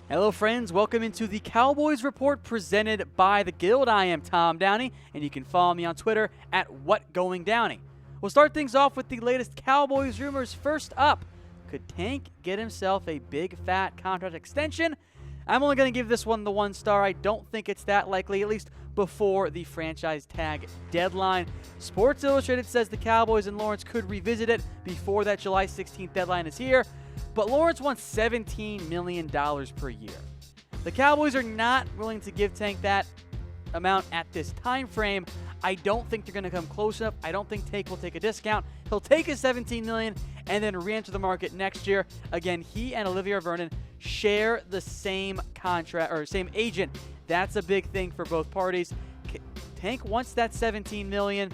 Hello friends, welcome into the Cowboys Report presented by The Guild. I am Tom Downey, and you can follow me on Twitter at WhatGoingDowney. We'll start things off with the latest Cowboys rumors. First up, could Tank get himself a big fat contract extension? I'm only going to give this one the 1 star. I don't think it's that likely, at least before the franchise tag deadline. Sports Illustrated says the Cowboys and Lawrence could revisit it before that July 16th deadline is here. But Lawrence wants $17 million per year. The Cowboys are not willing to give Tank that amount at this time frame. I don't think they're going to come close enough. I don't think Tank will take a discount. He'll take his $17 million and then re-enter the market next year. Again, he and Olivier Vernon share the same contract or same agent. That's a big thing for both parties. Tank wants that $17 million.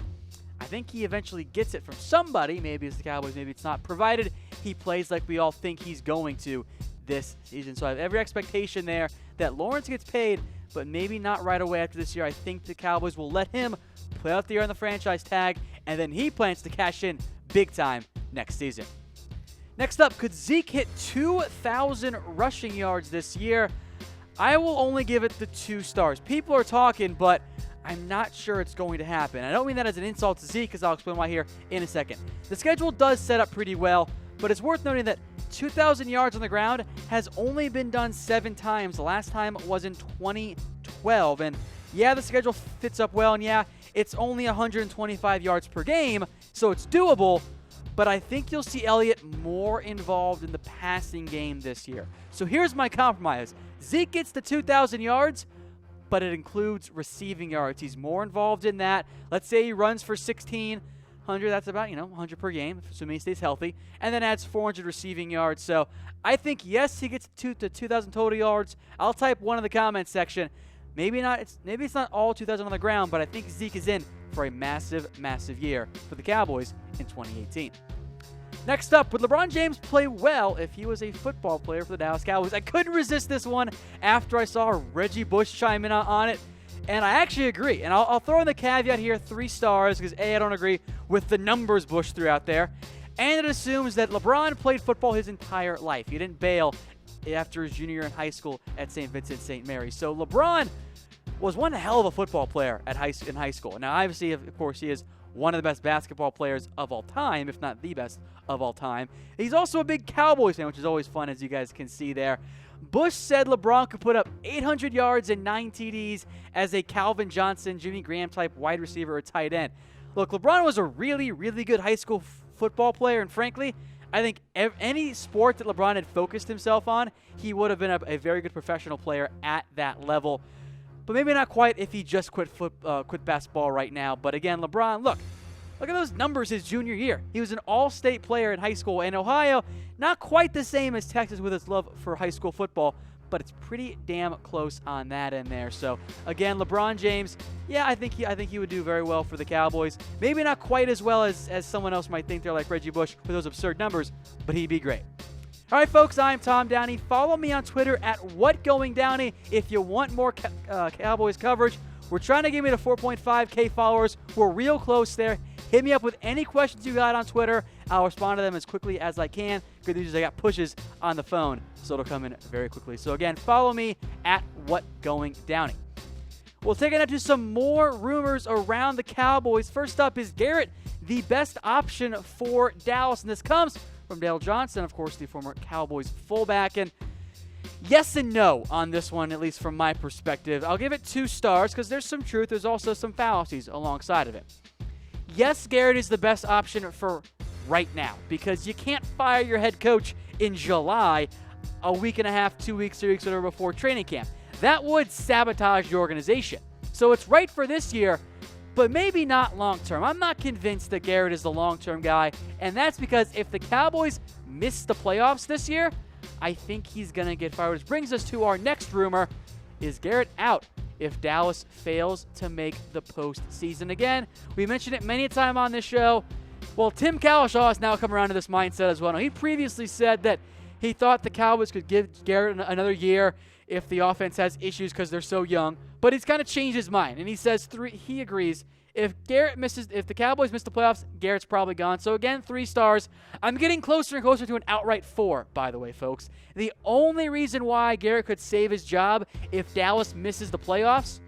I think he eventually gets it from somebody. Maybe it's the Cowboys, maybe it's not, provided he plays like we all think he's going to this season. So I have every expectation there that Lawrence gets paid, but maybe not right away after this year. I think the Cowboys will let him play out the year on the franchise tag, and then he plans to cash in big time next season. Next up, could Zeke hit 2,000 rushing yards this year? I will only give it the 2 stars. People are talking, but I'm not sure it's going to happen. I don't mean that as an insult to Zeke, because I'll explain why here in a second. The schedule does set up pretty well, but it's worth noting that 2,000 yards on the ground has only been done 7 times. The last time was in 2012. And yeah, the schedule fits up well, and yeah, it's only 125 yards per game, so it's doable. But I think you'll see Elliott more involved in the passing game this year. So here's my compromise. Zeke gets the 2,000 yards, but it includes receiving yards. He's more involved in that. Let's say he runs for 1,600. That's about, 100 per game, assuming he stays healthy, and then adds 400 receiving yards. So I think, yes, he gets to 2,000 total yards. I'll type 1 in the comments section. Maybe it's not all 2,000 on the ground, but I think Zeke is in for a massive, massive year for the Cowboys in 2018. Next up, would LeBron James play well if he was a football player for the Dallas Cowboys? I couldn't resist this one after I saw Reggie Bush chime in on it, and I actually agree. And I'll throw in the caveat here, 3 stars, because A, I don't agree with the numbers Bush threw out there, and it assumes that LeBron played football his entire life. He didn't bail after his junior year in high school at St. Vincent St. Mary. So LeBron was one hell of a football player in high school. Now, obviously, of course, he is one of the best basketball players of all time, if not the best of all time. He's also a big Cowboys fan, which is always fun, as you guys can see there. Bush said LeBron could put up 800 yards and 9 TDs as a Calvin Johnson, Jimmy Graham-type wide receiver or tight end. Look, LeBron was a really, really good high school football player, and frankly, I think any sport that LeBron had focused himself on, he would have been a very good professional player at that level. But maybe not quite if he just quit basketball right now. But again, LeBron, look at those numbers his junior year. He was an all-state player in high school. And Ohio, not quite the same as Texas with its love for high school football, but it's pretty damn close on that end there. So again, LeBron James, yeah, I think he would do very well for the Cowboys. Maybe not quite as well as someone else might think they're like Reggie Bush with those absurd numbers, but he'd be great. All right, folks, I'm Tom Downey. Follow me on Twitter at WhatGoingDowney if you want more Cowboys coverage. We're trying to get me to 4.5K followers. We're real close there. Hit me up with any questions you got on Twitter. I'll respond to them as quickly as I can. Good news is I got pushes on the phone, so it'll come in very quickly. So again, follow me at WhatGoingDowney. We'll take it up to some more rumors around the Cowboys. First up, is Garrett the best option for Dallas? And this comes from Dale Johnson, of course, the former Cowboys fullback. And yes and no on this one, at least from my perspective. I'll give it 2 stars because there's some truth. There's also some fallacies alongside of it. Yes, Garrett is the best option for right now because you can't fire your head coach in July, a week and a half, 2 weeks, 3 weeks, whatever, before training camp. That would sabotage the organization. So it's right for this year, but maybe not long-term. I'm not convinced that Garrett is the long-term guy, and that's because if the Cowboys miss the playoffs this year, I think he's going to get fired. Which brings us to our next rumor. Is Garrett out if Dallas fails to make the postseason? Again, we mentioned it many a time on this show. Well, Tim Cowlishaw has now come around to this mindset as well. Now, he previously said that he thought the Cowboys could give Garrett another year if the offense has issues because they're so young. But he's kind of changed his mind, and he says he agrees If the Cowboys miss the playoffs, Garrett's probably gone. So again, 3 stars. I'm getting closer and closer to an outright 4, by the way, folks. The only reason why Garrett could save his job if Dallas misses the playoffs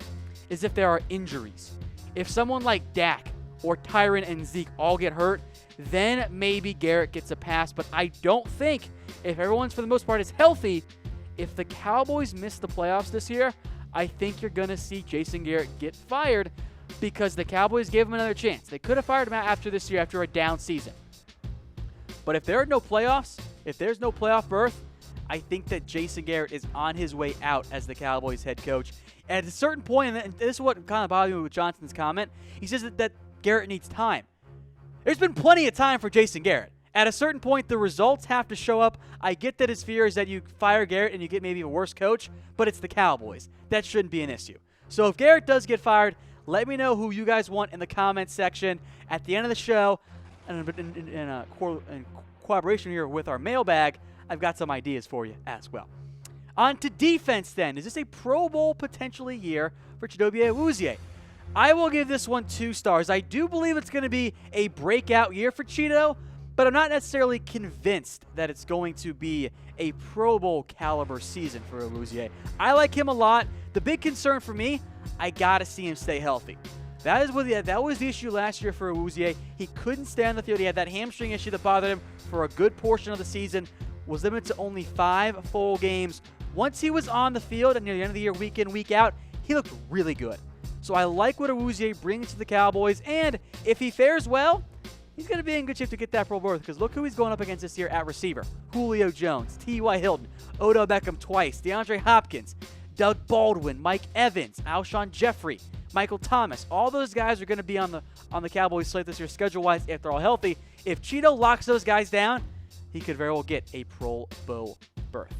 is if there are injuries. If someone like Dak or Tyron and Zeke all get hurt, then maybe Garrett gets a pass. But I don't think, if everyone's for the most part is healthy, if the Cowboys miss the playoffs this year, I think you're going to see Jason Garrett get fired because the Cowboys gave him another chance. They could have fired him out after this year after a down season. But if there are no playoffs, if there's no playoff berth, I think that Jason Garrett is on his way out as the Cowboys head coach. And at a certain point, and this is what kind of bothered me with Johnson's comment, he says that Garrett needs time. There's been plenty of time for Jason Garrett. At a certain point, the results have to show up. I get that his fear is that you fire Garrett and you get maybe a worse coach, but it's the Cowboys. That shouldn't be an issue. So if Garrett does get fired, let me know who you guys want in the comments section. At the end of the show, and in collaboration here with our mailbag, I've got some ideas for you as well. On to defense then. Is this a Pro Bowl potentially year for Chidobe Awuzie? I will give this one 2 stars. I do believe it's going to be a breakout year for Cheeto, but I'm not necessarily convinced that it's going to be a Pro Bowl caliber season for Awuzie. I like him a lot. The big concern for me, I got to see him stay healthy. That was the issue last year for Awuzie. He couldn't stay on the field. He had that hamstring issue that bothered him for a good portion of the season, was limited to only 5 full games. Once he was on the field and near the end of the year, week in, week out, he looked really good. So I like what Awuzie brings to the Cowboys, and if he fares well, he's going to be in good shape to get that Pro Bowl berth, because look who he's going up against this year at receiver. Julio Jones, T.Y. Hilton, Odell Beckham twice, DeAndre Hopkins, Doug Baldwin, Mike Evans, Alshon Jeffrey, Michael Thomas. All those guys are going to be on the Cowboys slate this year schedule-wise if they're all healthy. If Cheeto locks those guys down, he could very well get a Pro Bowl berth.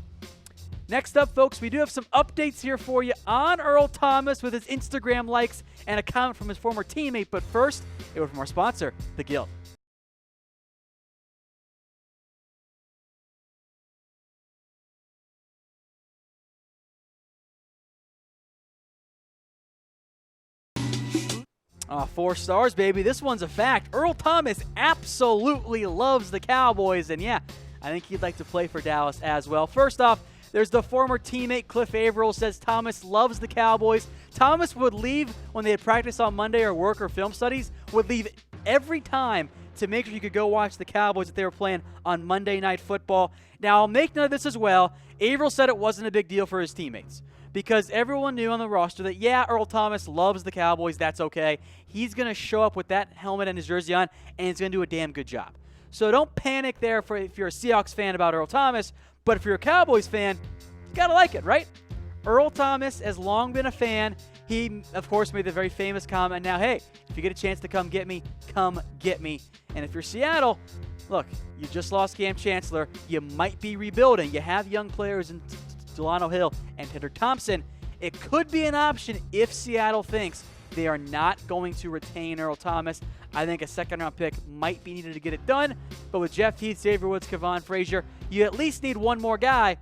Next up, folks, we do have some updates here for you on Earl Thomas with his Instagram likes and a comment from his former teammate. But first, a word from our sponsor, The Guild. Oh, 4 stars, baby. This one's a fact. Earl Thomas absolutely loves the Cowboys, and yeah, I think he'd like to play for Dallas as well. First off, there's the former teammate Cliff Averill says Thomas loves the Cowboys. Thomas would leave when they had practice on Monday or work or film studies, would leave every time to make sure you could go watch the Cowboys if they were playing on Monday Night Football. Now, I'll make note of this as well. Averill said it wasn't a big deal for his teammates because everyone knew on the roster that, yeah, Earl Thomas loves the Cowboys. That's okay. He's going to show up with that helmet and his jersey on, and he's going to do a damn good job. So don't panic there if you're a Seahawks fan about Earl Thomas. But if you're a Cowboys fan, you got to like it, right? Earl Thomas has long been a fan. He, of course, made the very famous comment, now, hey, if you get a chance to come get me, come get me. And if you're Seattle, look, you just lost Cam Chancellor. You might be rebuilding. You have young players in Delano Hill and Tedder Thompson. It could be an option if Seattle thinks they are not going to retain Earl Thomas. I think a second-round pick might be needed to get it done. But with Jeff Heath, Xavier Woods, Kevon Frazier, you at least need one more guy.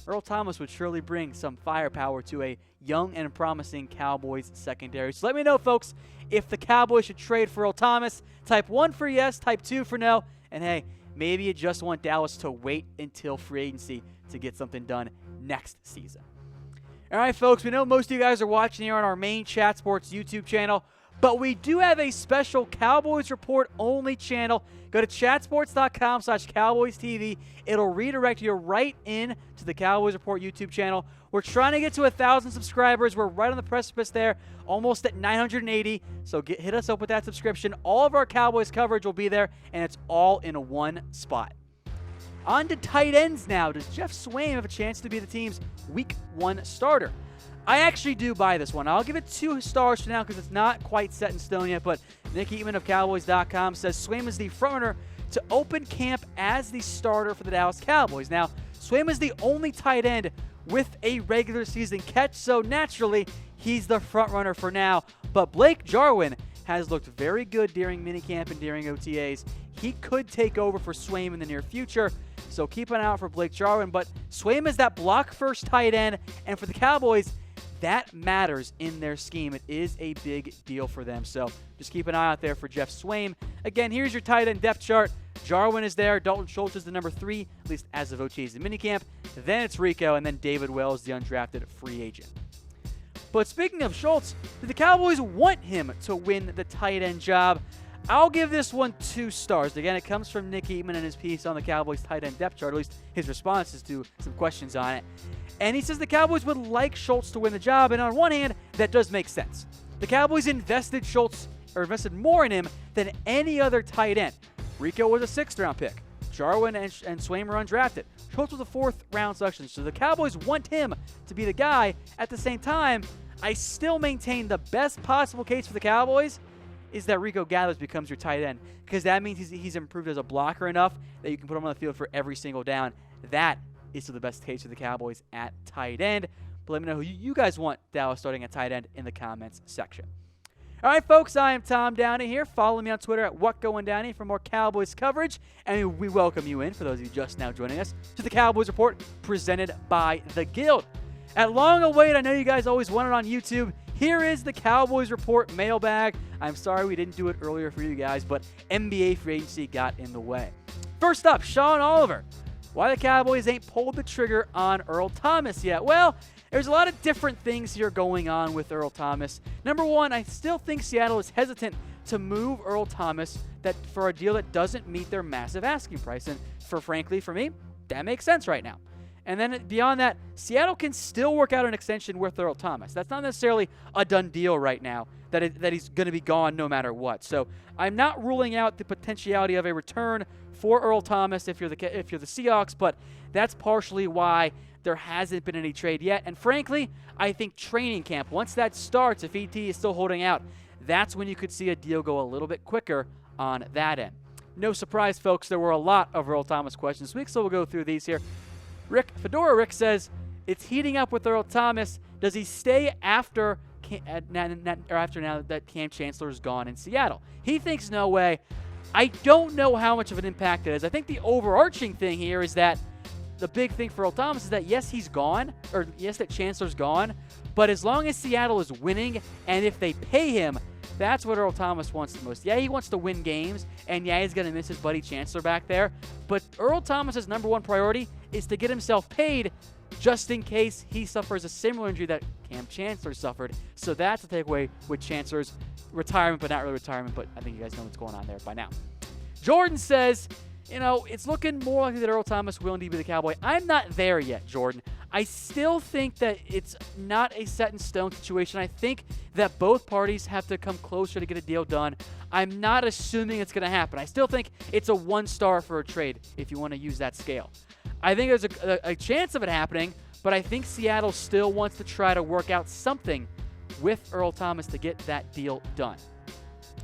Earl Thomas would surely bring some firepower to a young and promising Cowboys secondary. So let me know, folks, if the Cowboys should trade for Earl Thomas. Type 1 for yes, type 2 for no. And hey, maybe you just want Dallas to wait until free agency to get something done next season. All right, folks, we know most of you guys are watching here on our main Chat Sports YouTube channel, but we do have a special Cowboys Report only channel. Go to chatsports.com/CowboysTV. It'll redirect you right in to the Cowboys Report YouTube channel. We're trying to get to 1,000 subscribers. We're right on the precipice there, almost at 980. So hit us up with that subscription. All of our Cowboys coverage will be there, and it's all in one spot. On to tight ends now. Does Jeff Swaim have a chance to be the team's Week 1 starter? I actually do buy this one. I'll give it 2 stars for now because it's not quite set in stone yet, but Nick Eatman of Cowboys.com says Swaim is the frontrunner to open camp as the starter for the Dallas Cowboys. Now, Swaim is the only tight end with a regular season catch, so naturally, he's the frontrunner for now. But Blake Jarwin has looked very good during minicamp and during OTAs. He could take over for Swaim in the near future, so keep an eye out for Blake Jarwin. But Swaim is that block-first tight end, and for the Cowboys, that matters in their scheme. It is a big deal for them. So just keep an eye out there for Jeff Swaim. Again, here's your tight end depth chart. Jarwin is there. Dalton Schultz is the number 3, at least as of OTA's minicamp. Then it's Rico, and then David Wells, the undrafted free agent. But speaking of Schultz, do the Cowboys want him to win the tight end job? I'll give this one 2 stars. Again, it comes from Nick Eatman in his piece on the Cowboys tight end depth chart, at least his responses to some questions on it. And he says the Cowboys would like Schultz to win the job, and on one hand, that does make sense. The Cowboys invested more in him than any other tight end. Rico was a 6th-round pick. Jarwin and Swaim were undrafted. Schultz was a 4th-round selection, so the Cowboys want him to be the guy. At the same time, I still maintain the best possible case for the Cowboys is that Rico Gathers becomes your tight end, because that means he's improved as a blocker enough that you can put him on the field for every single down. That is still the best case for the Cowboys at tight end. But let me know who you guys want Dallas starting at tight end in the comments section. All right, folks, I am Tom Downey here. Follow me on Twitter at WhatGoingDowney for more Cowboys coverage. And we welcome you in, for those of you just now joining us, to the Cowboys Report presented by The Guild. At long await, I know you guys always want it on YouTube. Here is the Cowboys Report mailbag. I'm sorry we didn't do it earlier for you guys, but NBA free agency got in the way. First up, Sean Oliver. Why the Cowboys ain't pulled the trigger on Earl Thomas yet? Well, there's a lot of different things here going on with Earl Thomas. Number one, I still think Seattle is hesitant to move Earl Thomas for a deal that doesn't meet their massive asking price. And frankly, for me, that makes sense right now. And then beyond that, Seattle can still work out an extension with Earl Thomas. That's not necessarily a done deal right now, that he's going to be gone no matter what. So I'm not ruling out the potentiality of a return for Earl Thomas if you're the Seahawks, but that's partially why there hasn't been any trade yet. And frankly, I think training camp, once that starts, if ET is still holding out, that's when you could see a deal go a little bit quicker on that end. No surprise, folks, there were a lot of Earl Thomas questions this week, so we'll go through these here. Rick says, it's heating up with Earl Thomas. Does he stay after now that Cam Chancellor's gone in Seattle? He thinks no way. I don't know how much of an impact it is. I think the overarching thing here is that the big thing for Earl Thomas is that, yes, he's gone, or yes, that Chancellor's gone, but as long as Seattle is winning, and if they pay him, that's what Earl Thomas wants the most. Yeah, he wants to win games, and yeah, he's going to miss his buddy Chancellor back there, but Earl Thomas's number one priority is to get himself paid just in case he suffers a similar injury that Cam Chancellor suffered. So that's the takeaway with Chancellor's retirement, but not really retirement, but I think you guys know what's going on there by now. Jordan says, it's looking more likely that Earl Thomas will indeed be the Cowboy. I'm not there yet, Jordan. I still think that it's not a set-in-stone situation. I think that both parties have to come closer to get a deal done. I'm not assuming it's going to happen. I still think it's a 1-star for a trade, if you want to use that scale. I think there's a chance of it happening, but I think Seattle still wants to try to work out something with Earl Thomas to get that deal done.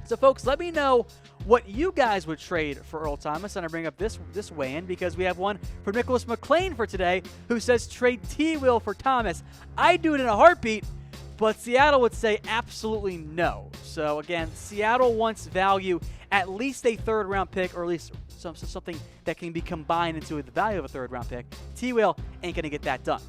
So, folks, let me know what you guys would trade for Earl Thomas. And I bring up this weigh-in because we have one from Nicholas McLean for today who says trade T-Will for Thomas. I'd do it in a heartbeat, but Seattle would say absolutely no. So, again, Seattle wants value, at least a 3rd-round pick, or at least something that can be combined into the value of a 3rd-round pick. T-Will ain't going to get that done.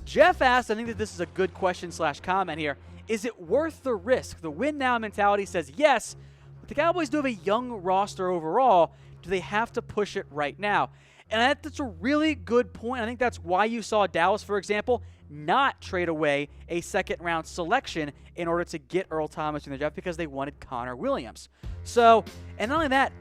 Jeff asked, I think that this is a good question/comment here, is it worth the risk? The win-now mentality says yes, but the Cowboys do have a young roster overall. Do they have to push it right now? And that's a really good point. I think that's why you saw Dallas, for example, not trade away a 2nd-round selection in order to get Earl Thomas in the draft because they wanted Connor Williams. So, and not only that,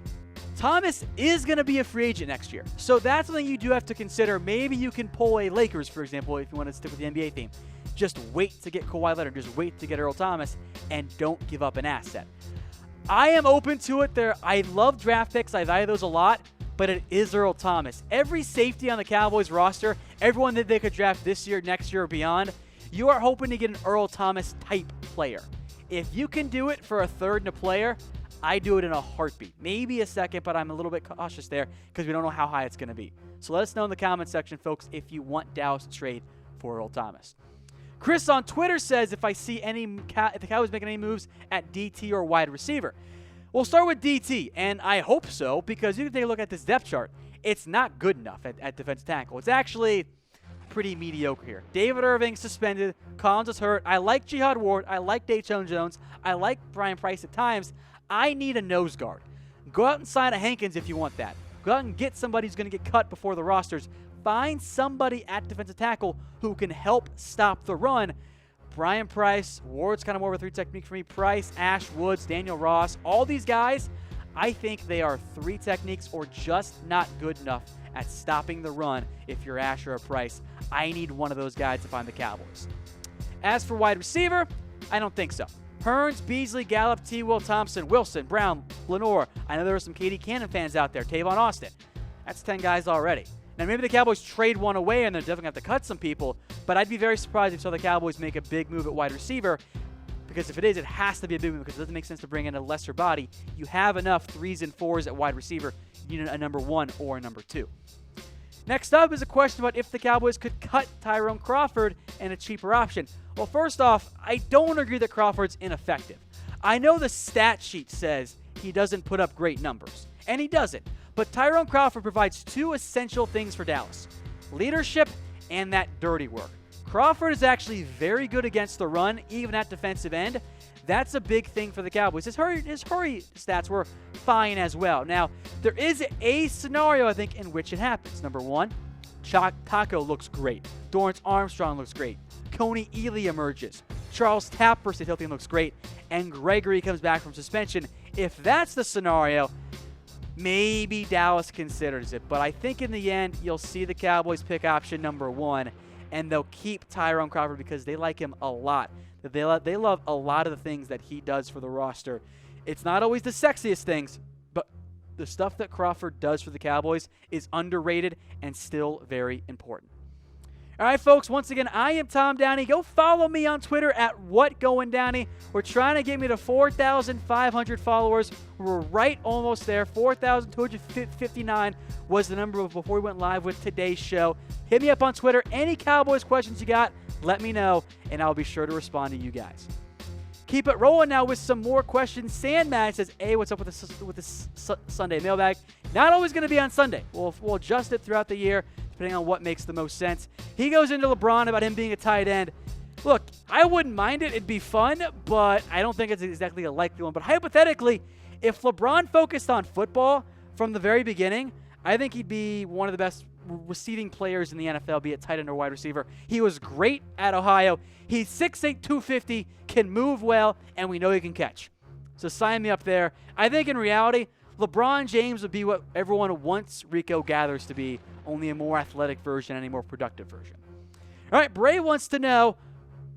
Thomas is going to be a free agent next year. So that's something you do have to consider. Maybe you can pull a Lakers, for example, if you want to stick with the NBA theme. Just wait to get Kawhi Leonard. Just wait to get Earl Thomas and don't give up an asset. I am open to it. I love draft picks. I value those a lot, but it is Earl Thomas. Every safety on the Cowboys roster, everyone that they could draft this year, next year, or beyond, you are hoping to get an Earl Thomas type player. If you can do it for a 3rd and a player, I do it in a heartbeat. Maybe a 2nd, but I'm a little bit cautious there because we don't know how high it's going to be. So let us know in the comment section, folks, if you want Dallas to trade for Earl Thomas. Chris on Twitter says if the Cowboys making any moves at DT or wide receiver. We'll start with DT, and I hope so because you can take a look at this depth chart. It's not good enough at defensive tackle. It's actually pretty mediocre here. David Irving suspended. Collins is hurt. I like Jehad Ward. I like Dayton Jones. I like Brian Price at times. I need a nose guard. Go out and sign a Hankins if you want that. Go out and get somebody who's going to get cut before the rosters. Find somebody at defensive tackle who can help stop the run. Brian Price, Ward's kind of more of a 3 technique for me. Price, Ash, Woods, Daniel Ross, all these guys, I think they are 3 techniques or just not good enough at stopping the run if you're Ash or a Price. I need one of those guys if I'm the Cowboys. As for wide receiver, I don't think so. Hearns, Beasley, Gallup, T. Will Thompson, Wilson, Brown, Lenore. I know there are some Katie Cannon fans out there. Tavon Austin. That's 10 guys already. Now, maybe the Cowboys trade one away and they're definitely going to have to cut some people, but I'd be very surprised if you saw the Cowboys make a big move at wide receiver, because if it is, it has to be a big move because it doesn't make sense to bring in a lesser body. You have enough 3s and 4s at wide receiver. You need a number 1 or a number 2. Next up is a question about if the Cowboys could cut Tyrone Crawford and a cheaper option. Well, first off, I don't agree that Crawford's ineffective. I know the stat sheet says he doesn't put up great numbers, and he doesn't. But Tyrone Crawford provides 2 essential things for Dallas: leadership and that dirty work. Crawford is actually very good against the run, even at defensive end. That's a big thing for the Cowboys. His hurry stats were fine as well. Now, there is a scenario, I think, in which it happens. Number 1, Taco looks great. Dorrance Armstrong looks great. Coney Ely emerges. Charles Tapper stays healthy and looks great. And Gregory comes back from suspension. If that's the scenario, maybe Dallas considers it. But I think in the end, you'll see the Cowboys pick option number 1, and they'll keep Tyrone Crawford because they like him a lot. They love a lot of the things that he does for the roster. It's not always the sexiest things, but the stuff that Crawford does for the Cowboys is underrated and still very important. All right, folks, once again, I am Tom Downey. Go follow me on Twitter at WhatGoingDowney. We're trying to get me to 4,500 followers. We're right almost there. 4,259 was the number before we went live with today's show. Hit me up on Twitter. Any Cowboys questions you got, let me know, and I'll be sure to respond to you guys. Keep it rolling now with some more questions. Sandman says, hey, what's up with this Sunday mailbag? Not always going to be on Sunday. We'll adjust it throughout the year, depending on what makes the most sense. He goes into LeBron about him being a tight end. Look, I wouldn't mind it. It'd be fun, but I don't think it's exactly a likely one. But hypothetically, if LeBron focused on football from the very beginning, I think he'd be one of the best receiving players in the NFL, be it tight end or wide receiver. He was great at Ohio. He's 6'8", 250, can move well, and we know he can catch. So sign me up there. I think in reality, LeBron James would be what everyone wants Rico Gathers to be, only a more athletic version and a more productive version. All right, Bray wants to know,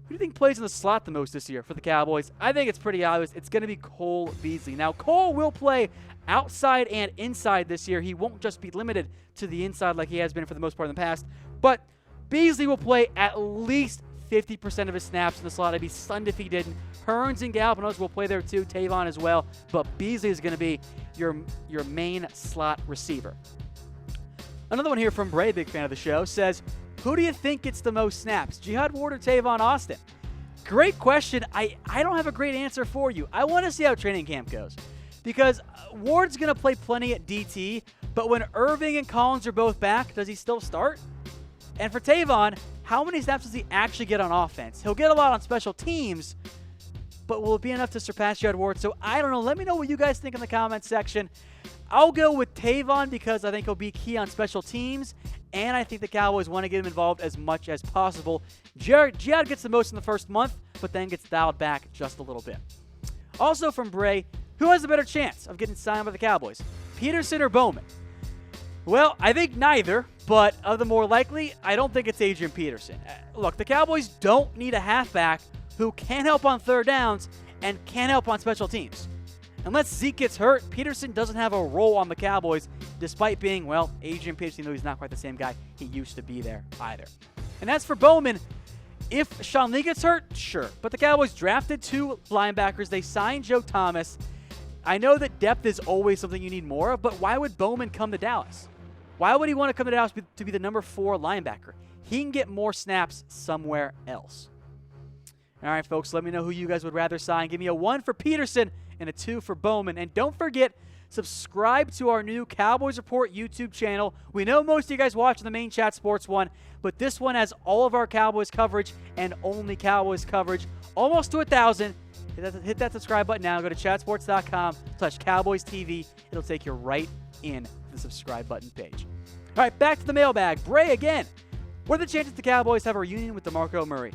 who do you think plays in the slot the most this year for the Cowboys? I think it's pretty obvious. It's going to be Cole Beasley. Now, Cole will play outside and inside this year. He won't just be limited to the inside like he has been for the most part in the past, but Beasley will play at least 50% of his snaps in the slot. I'd be stunned if he didn't. Hearns and Gallup will play there too, Tavon as well, but Beasley is going to be your main slot receiver. Another one here from Bray, big fan of the show, says, who do you think gets the most snaps, Jehad Ward or Tavon Austin? Great question. I don't have a great answer for you. I want to see how training camp goes because Ward's going to play plenty at DT, but when Irving and Collins are both back, does he still start? And for Tavon, how many snaps does he actually get on offense? He'll get a lot on special teams, but will it be enough to surpass Jehad Ward? So I don't know. Let me know what you guys think in the comments section. I'll go with Tavon because I think he'll be key on special teams, and I think the Cowboys want to get him involved as much as possible. Jehad gets the most in the first month, but then gets dialed back just a little bit. Also from Bray, who has a better chance of getting signed by the Cowboys, Peterson or Bowman? Well, I think neither, but of the more likely, I don't think it's Adrian Peterson. Look, the Cowboys don't need a halfback who can help on third downs and can help on special teams. Unless Zeke gets hurt, Peterson doesn't have a role on the Cowboys, despite being, well, Adrian Peterson, though he's not quite the same guy he used to be there either. And as for Bowman, if Sean Lee gets hurt, sure. But the Cowboys drafted 2 linebackers. They signed Joe Thomas. I know that depth is always something you need more of, but why would Bowman come to Dallas? Why would he want to come to Dallas to be the number 4 linebacker? He can get more snaps somewhere else. All right, folks, let me know who you guys would rather sign. Give me a 1 for Peterson and a 2 for Bowman. And don't forget, subscribe to our new Cowboys Report YouTube channel. We know most of you guys watching the main Chat Sports one, but this one has all of our Cowboys coverage and only Cowboys coverage, almost to 1,000. Hit that subscribe button now. Go to chatsports.com/Cowboys TV. It'll take you right in the subscribe button page. All right, back to the mailbag. Bray again. What are the chances the Cowboys have a reunion with DeMarco Murray?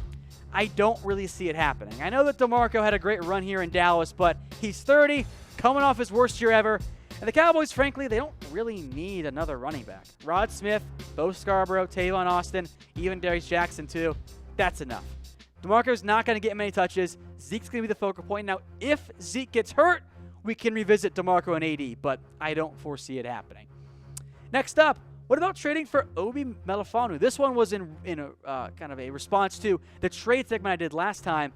I don't really see it happening. I know that DeMarco had a great run here in Dallas, but he's 30, coming off his worst year ever. And the Cowboys, frankly, they don't really need another running back. Rod Smith, Bo Scarborough, Tavon Austin, even Darius Jackson too. That's enough. DeMarco's not going to get many touches. Zeke's going to be the focal point. Now, if Zeke gets hurt, we can revisit DeMarco and AD, but I don't foresee it happening. Next up, what about trading for Obi Melifonwu? This one was in a kind of a response to the trade segment I did last time.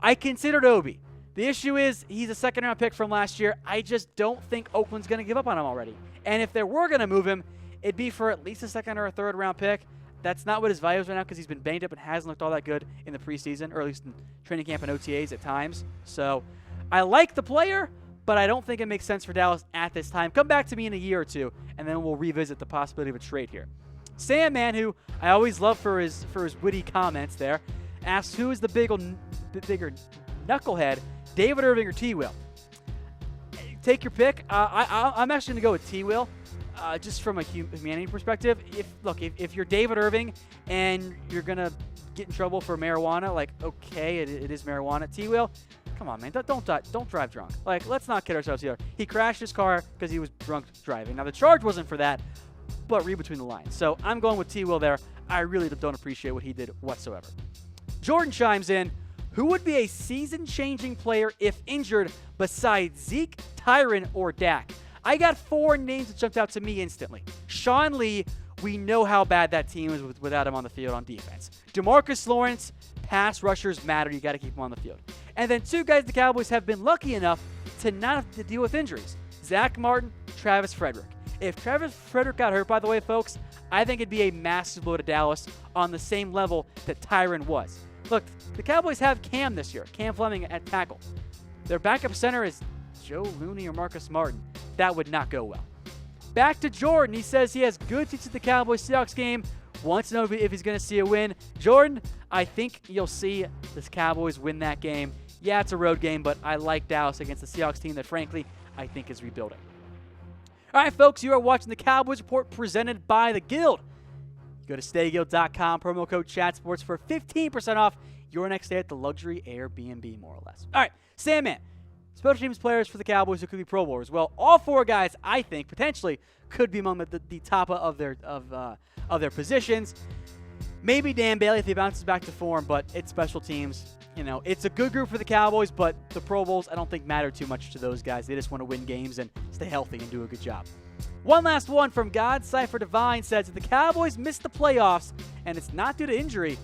I considered Obi. The issue is he's a second-round pick from last year. I just don't think Oakland's going to give up on him already. And if they were going to move him, it'd be for at least a second or a third-round pick. That's not what his value is right now because he's been banged up and hasn't looked all that good in the preseason, or at least in training camp and OTAs at times. So I like the player, but I don't think it makes sense for Dallas at this time. Come back to me in a year or two, and then we'll revisit the possibility of a trade here. Sam Man, who I always love for his witty comments there, asks who is the bigger knucklehead, David Irving or T. Will? Take your pick. I'm actually going to go with T. Will. Just from a humanity perspective, if you're David Irving and you're going to get in trouble for marijuana, like, okay, it is marijuana. T. Will, come on, man, don't drive drunk. Like, let's not kid ourselves here. He crashed his car because he was drunk driving. Now, the charge wasn't for that, but read between the lines. So I'm going with T. Will there. I really don't appreciate what he did whatsoever. Jordan chimes in, who would be a season-changing player if injured besides Zeke, Tyron, or Dak? I got 4 names that jumped out to me instantly. Sean Lee, we know how bad that team is without him on the field on defense. DeMarcus Lawrence, pass rushers matter. You got to keep him on the field. And then 2 guys the Cowboys have been lucky enough to not have to deal with injuries. Zach Martin, Travis Frederick. If Travis Frederick got hurt, by the way, folks, I think it'd be a massive blow to Dallas on the same level that Tyron was. Look, the Cowboys have Cam this year, Cam Fleming at tackle. Their backup center is Joe Looney or Marcus Martin. That would not go well. Back to Jordan. He says he has good seats at the Cowboys-Seahawks game. Wants to know if he's going to see a win. Jordan, I think you'll see the Cowboys win that game. Yeah, it's a road game, but I like Dallas against the Seahawks team that, frankly, I think is rebuilding. All right, folks, you are watching the Cowboys Report presented by The Guild. Go to stayguild.com, promo code ChatSports for 15% off your next stay at the luxury Airbnb, more or less. All right, Sandman. Special teams players for the Cowboys who could be Pro Bowlers. Well, all 4 guys, I think, potentially could be among the top of their positions. Maybe Dan Bailey if he bounces back to form, but it's special teams. You know, it's a good group for the Cowboys, but the Pro Bowls I don't think matter too much to those guys. They just want to win games and stay healthy and do a good job. One last one from God Cypher Divine says, if the Cowboys miss the playoffs and it's not due to injury,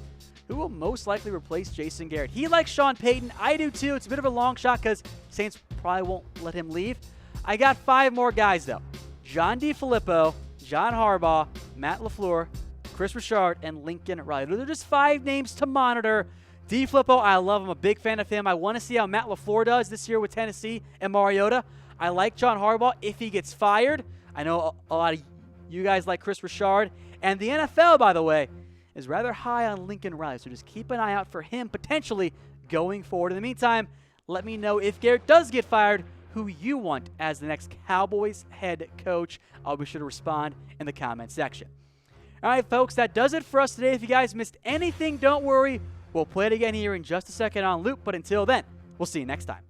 who will most likely replace Jason Garrett? He likes Sean Payton. I do too. It's a bit of a long shot because Saints probably won't let him leave. I got 5 more guys, though. John DeFilippo, John Harbaugh, Matt LaFleur, Chris Richard, and Lincoln Riley. Those are just 5 names to monitor. DeFilippo, I love him. I'm a big fan of him. I want to see how Matt LaFleur does this year with Tennessee and Mariota. I like John Harbaugh if he gets fired. I know a lot of you guys like Chris Richard. And the NFL, by the way, is rather high on Lincoln Riley, so just keep an eye out for him potentially going forward. In the meantime, let me know if Garrett does get fired, who you want as the next Cowboys head coach. I'll be sure to respond in the comment section. All right, folks, that does it for us today. If you guys missed anything, don't worry. We'll play it again here in just a second on loop, but until then, we'll see you next time.